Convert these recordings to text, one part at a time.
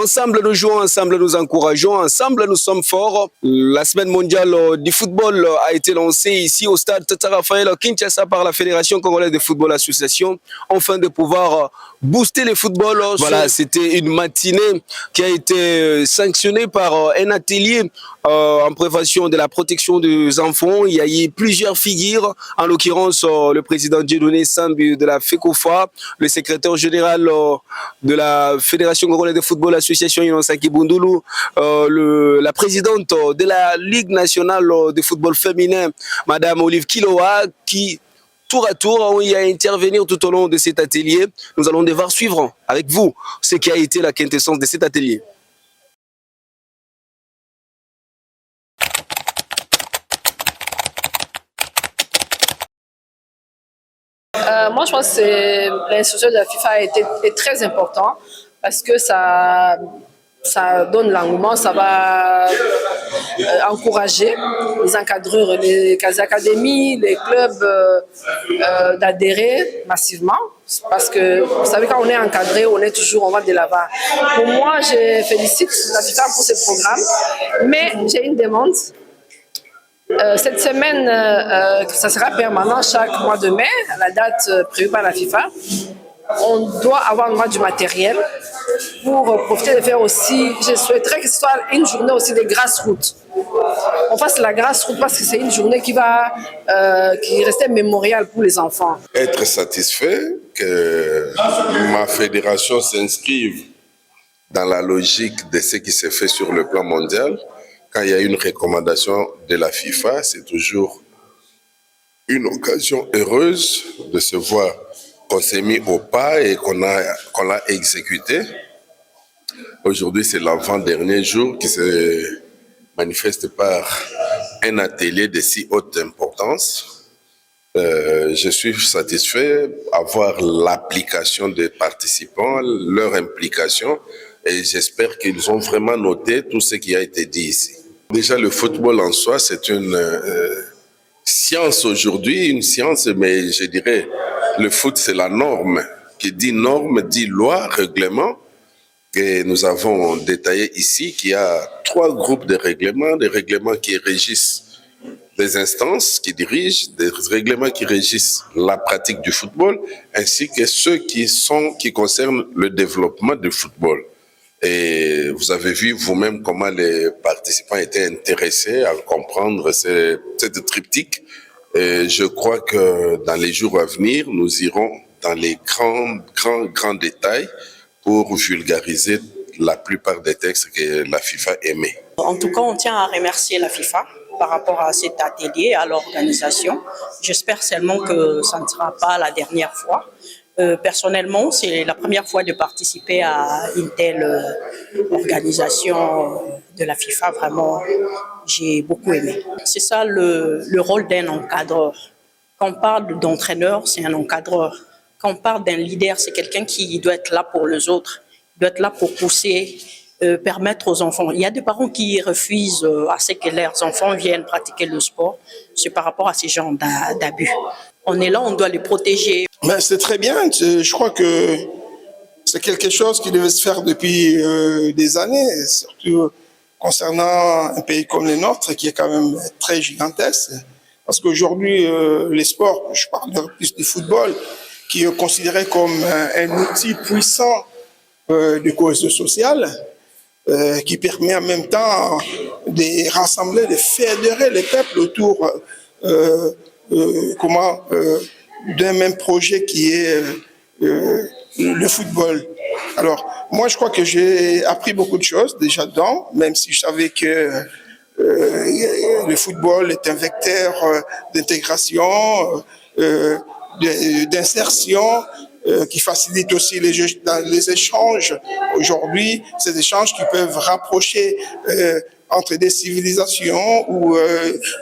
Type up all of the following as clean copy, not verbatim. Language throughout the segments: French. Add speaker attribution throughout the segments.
Speaker 1: Ensemble, nous jouons, ensemble, nous encourageons, ensemble, nous sommes forts. La semaine mondiale du football a été lancée ici au stade Tata Raphaël Kinshasa par la Fédération congolaise de football association, afin de pouvoir booster le football. Voilà, c'était une matinée qui a été sanctionnée par un atelier en prévention de la protection des enfants. Il y a eu plusieurs figures, en l'occurrence le président Dieudonné Sambu de la FECOFA, le secrétaire général de la Fédération congolaise de football association Inosaki Bundulu, la présidente de la Ligue nationale de football féminin, Madame Olive Kiloa, qui tour à tour ont eu à intervenir tout au long de cet atelier. Nous allons devoir suivre avec vous ce qui a été la quintessence de cet atelier.
Speaker 2: Moi, je pense que l'institution de la FIFA est très important parce que ça donne l'engouement, ça va encourager les encadreurs, les académies, les clubs d'adhérer massivement. Parce que vous savez, quand on est encadré, on va de l'avant. Pour moi, je félicite la FIFA pour ce programme, mais j'ai une demande. Cette semaine, ça sera permanent chaque mois de mai, à la date prévue par la FIFA. On doit avoir du matériel pour profiter de faire aussi. Je souhaiterais que ce soit une journée aussi de grassroots. On fasse la grassroots parce que c'est une journée qui restait mémoriale pour les enfants.
Speaker 3: Être satisfait que ma fédération s'inscrive dans la logique de ce qui s'est fait sur le plan mondial. Quand il y a une recommandation de la FIFA, c'est toujours une occasion heureuse de se voir qu'on s'est mis au pas et qu'on l'a exécuté. Aujourd'hui, c'est l'avant-dernier jour qui se manifeste par un atelier de si haute importance. Je suis satisfait d'avoir l'application des participants, leur implication, et j'espère qu'ils ont vraiment noté tout ce qui a été dit ici. Déjà, le football en soi, c'est une science aujourd'hui, une science, mais je dirais, le foot, c'est la norme. Qui dit norme, dit loi, règlement. Et nous avons détaillé ici qu'il y a 3 groupes de règlements, des règlements qui régissent des instances qui dirigent, des règlements qui régissent la pratique du football, ainsi que ceux qui concernent le développement du football. Et vous avez vu vous-même comment les participants étaient intéressés à comprendre cette triptyque. Et je crois que dans les jours à venir, nous irons dans les grands détails pour vulgariser la plupart des textes que la FIFA émet.
Speaker 4: En tout cas, on tient à remercier la FIFA par rapport à cet atelier, à l'organisation. J'espère seulement que ça ne sera pas la dernière fois. Personnellement, c'est la première fois de participer à une telle organisation de la FIFA. Vraiment, j'ai beaucoup aimé. C'est ça le rôle d'un encadreur. Quand on parle d'entraîneur, c'est un encadreur. Quand on parle d'un leader, c'est quelqu'un qui doit être là pour les autres, doit être là pour pousser, permettre aux enfants. Il y a des parents qui refusent à ce que leurs enfants viennent pratiquer le sport. C'est par rapport à ces genres d'abus. On est là, on doit les protéger.
Speaker 5: Mais c'est très bien. Je crois que c'est quelque chose qui devait se faire depuis des années, surtout concernant un pays comme le nôtre, qui est quand même très gigantesque. Parce qu'aujourd'hui, les sports, je parle plus du football, qui est considéré comme un outil puissant de cause sociale, qui permet en même temps de rassembler, de fédérer les peuples autour d'un même projet qui est le football. Alors, moi, je crois que j'ai appris beaucoup de choses déjà dedans, même si je savais que le football est un vecteur d'intégration, d'insertion, qui facilite aussi les échanges. Aujourd'hui, ces échanges qui peuvent rapprocher entre des civilisations ou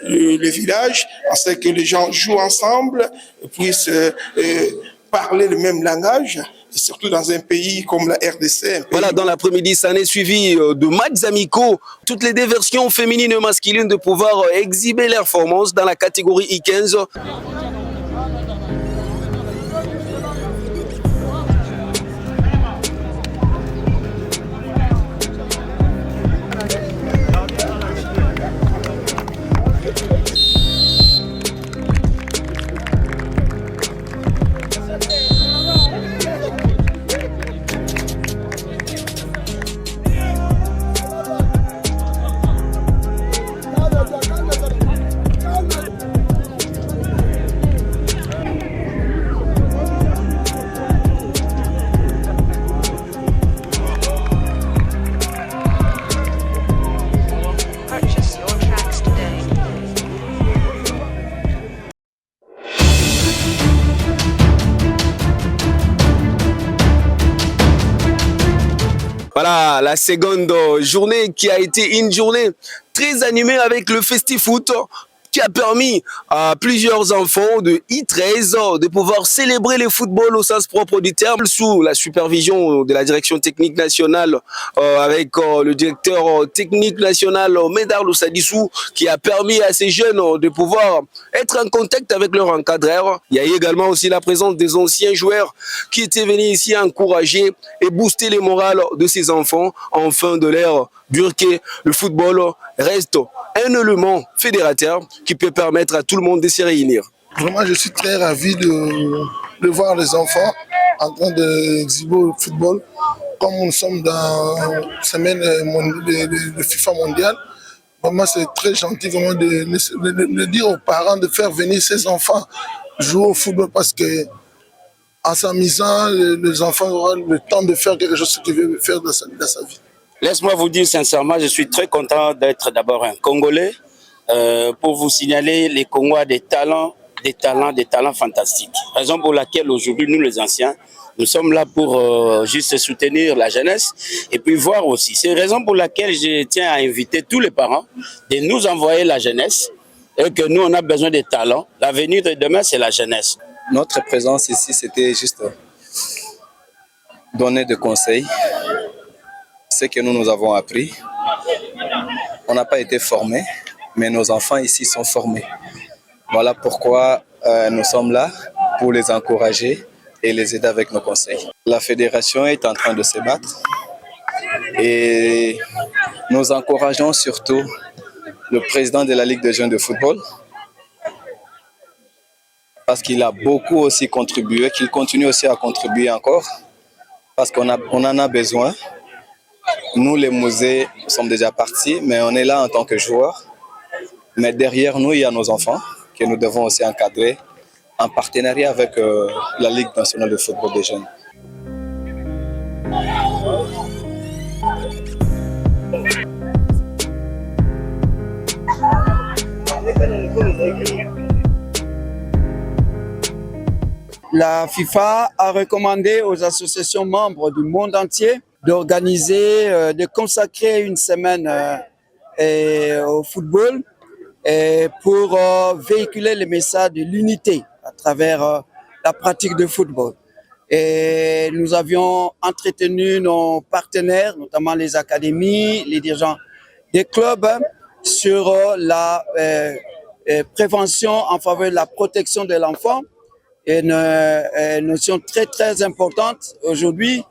Speaker 5: le village, afin que les gens jouent ensemble, puissent parler le même langage, et surtout dans un pays comme la RDC.
Speaker 1: Voilà, dans l'après-midi, ça n'est suivi de matchs amicaux, toutes les deux versions féminines et masculines de pouvoir exhiber leurs performances dans la catégorie I15. Voilà, la seconde journée qui a été une journée très animée avec le Festi-Foot qui a permis à plusieurs enfants de I13 de pouvoir célébrer le football au sens propre du terme sous la supervision de la direction technique nationale avec le directeur technique national Médard Loussadissou qui a permis à ces jeunes de pouvoir être en contact avec leur encadreur. Il y a également aussi la présence des anciens joueurs qui étaient venus ici encourager et booster les morales de ces enfants en fin de l'ère Burké. Le football reste un élément fédérateur qui peut permettre à tout le monde de se réunir.
Speaker 5: Vraiment, je suis très ravi de voir les enfants en train d'exhiber le football. Comme nous sommes dans la semaine de FIFA mondiale, vraiment c'est très gentil vraiment de dire aux parents de faire venir ces enfants jouer au football parce que en s'amusant, les enfants auront le temps de faire quelque chose qu'ils veulent faire dans sa vie.
Speaker 6: Laisse-moi vous dire sincèrement, je suis très content d'être d'abord un Congolais. Pour vous signaler, les Congolais ont des talents fantastiques. Raison pour laquelle aujourd'hui, nous les anciens, nous sommes là pour juste soutenir la jeunesse et puis voir aussi. C'est la raison pour laquelle je tiens à inviter tous les parents de nous envoyer la jeunesse et que nous, on a besoin de talents. L'avenir de demain, c'est la jeunesse.
Speaker 7: Notre présence ici, c'était juste donner des conseils. Ce que nous avons appris. On n'a pas été formés, mais nos enfants ici sont formés. Voilà pourquoi nous sommes là pour les encourager et les aider avec nos conseils. La fédération est en train de se battre et nous encourageons surtout le président de la Ligue des jeunes de football parce qu'il a beaucoup aussi contribué, qu'il continue aussi à contribuer encore parce qu'on en a besoin. Nous, les musées, sommes déjà partis, mais on est là en tant que joueurs. Mais derrière nous, il y a nos enfants que nous devons aussi encadrer en partenariat avec la Ligue nationale de football des jeunes.
Speaker 8: La FIFA a recommandé aux associations membres du monde entier d'organiser, de consacrer une semaine au football pour véhiculer le message de l'unité à travers la pratique de football. Et nous avions entretenu nos partenaires, notamment les académies, les dirigeants des clubs, sur la prévention en faveur de la protection de l'enfant. Une notion très très importante aujourd'hui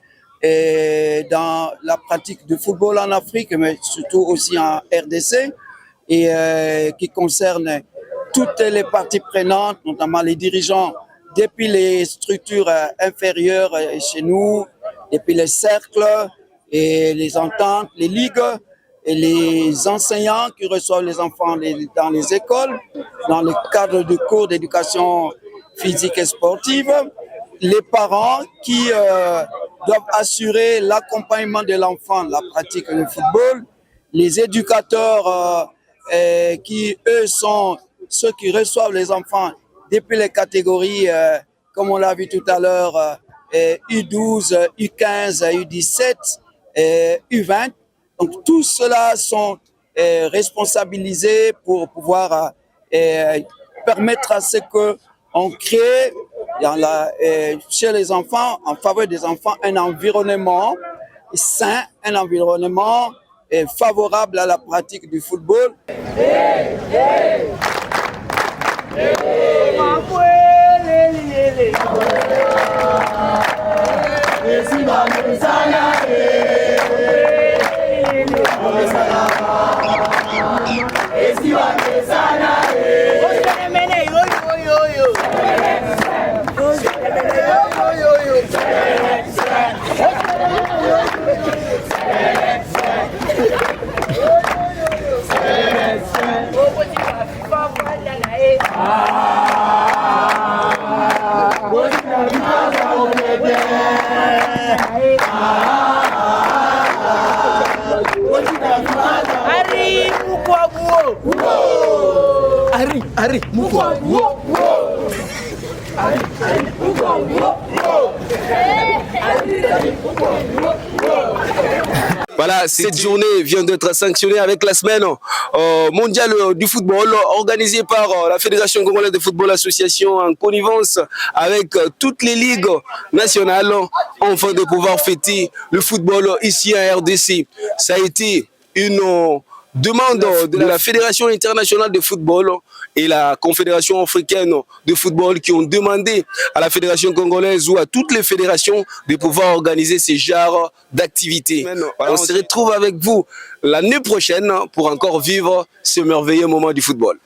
Speaker 8: dans la pratique du football en Afrique, mais surtout aussi en RDC, et qui concerne toutes les parties prenantes, notamment les dirigeants, depuis les structures inférieures chez nous, depuis les cercles et les ententes, les ligues, et les enseignants qui reçoivent les enfants dans les écoles, dans le cadre du cours d'éducation physique et sportive, les parents qui doivent assurer l'accompagnement de l'enfant, la pratique du football, les éducateurs qui, eux, sont ceux qui reçoivent les enfants depuis les catégories, comme on l'a vu tout à l'heure, U12, U15, U17, U20. Donc, tous ceux-là sont responsabilisés pour pouvoir permettre à ce qu'on crée chez les enfants, en faveur des enfants, un environnement sain, un environnement favorable à la pratique du football.
Speaker 9: Ari, mukwa. Ari,
Speaker 1: Voilà, cette journée vient d'être sanctionnée avec la semaine mondiale du football organisée par la Fédération congolaise de football association en connivence avec toutes les ligues nationales afin de pouvoir fêter le football ici à RDC. Ça a été une demande de la Fédération internationale de football et la Confédération africaine de football qui ont demandé à la Fédération congolaise ou à toutes les fédérations de pouvoir organiser ces genres d'activités. On se retrouve avec vous l'année prochaine pour encore vivre ce merveilleux moment du football.